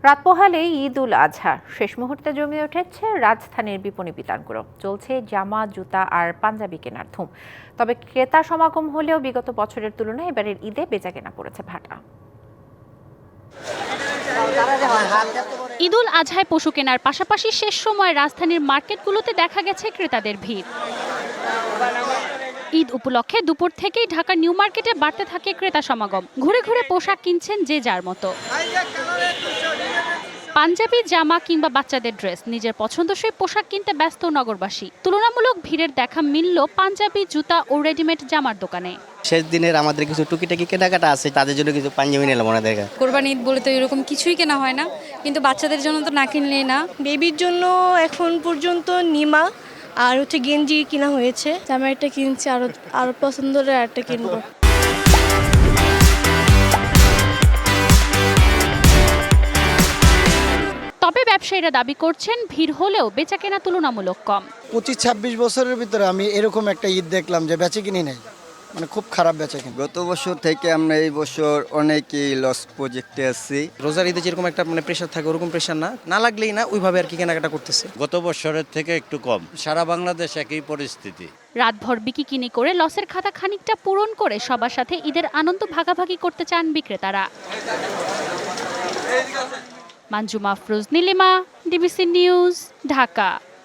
রাত পোহালেই ঈদ উল আজহা শেষ মুহূর্তে জমে উঠেছে রাজধানীর বিপণী বিতানগুলো। চলছে জামা, জুতা আর পাঞ্জাবি কেনার ধুম। তবে ক্রেতা সমাগম হলেও বিগত বছরের তুলনায় এবারের ঈদে বেচাকেনা পড়েছে ভাটা। ঈদ উল আজহায় পশু কেনার পাশাপাশি শেষ সময় রাজধানীর মার্কেটগুলোতে দেখা গেছে ক্রেতাদের ভিড়। ঈদ উপলক্ষে দুপুর থেকেই ঢাকার নিউ মার্কেটে বাড়তে থাকে ক্রেতা সমাগম। ঘুরে ঘুরে পোশাক কিনছেন যে যার মতো। পাঞ্জাবি, জামা কিংবা বাচ্চাদের ড্রেস, নিজের পছন্দসই পোশাক কিনতে ব্যস্ত নগরবাসী। তুলনামূলক ভিড়ের দেখা মিলল পাঞ্জাবি, জুতা ও রেডিমেড জামার দোকানে। শেষ দিনের আমাদের কিছু টুকিটাকি কেনাকাটা আছে, তাদের জন্য কিছু পাঞ্জাবি নিলাম ওনাদের কাছে। কোরবানি ঈদ বলে তো এরকম কিছুই কেনা হয় না, কিন্তু বাচ্চাদের জন্য তো না কিনলেই না। বেবির জন্য এখন পর্যন্ত নিমা আর গেঞ্জি কিনা হয়েছে। জামা একটা কিনছি, আরো পছন্দ হলে আরেকটা কিনবো। তবে ব্যবসায়ীরা দাবি করছেন ভিড় হলেও বেচাকেনা তুলনামূলক কম। 25-26 বছরের ভিতরে আমি এরকম একটা ঈদ দেখলাম যে বেচাকিনি নেই, মানে খুব খারাপ বেচাকিনি। গত বছর থেকে আমরা এই বছর অনেকই লস প্রজেক্টে আছি। রোজার ঈদে যেরকম একটা প্রেশার থাকে ওরকম প্রেশার না লাগলেই না ওইভাবে আর কি কেনাকাটা করতেছে। গত বছরের থেকে একটু কম। সারা বাংলাদেশ একই পরিস্থিতি। রাতভর বিকিনি করে লসের খাতা খানিকটা পূরণ করে সবার সাথে ঈদের আনন্দ ভাগাভাগি করতে চান বিক্রেতারা। Manjuma Afroz, Nilima, DBC news, Dhaka.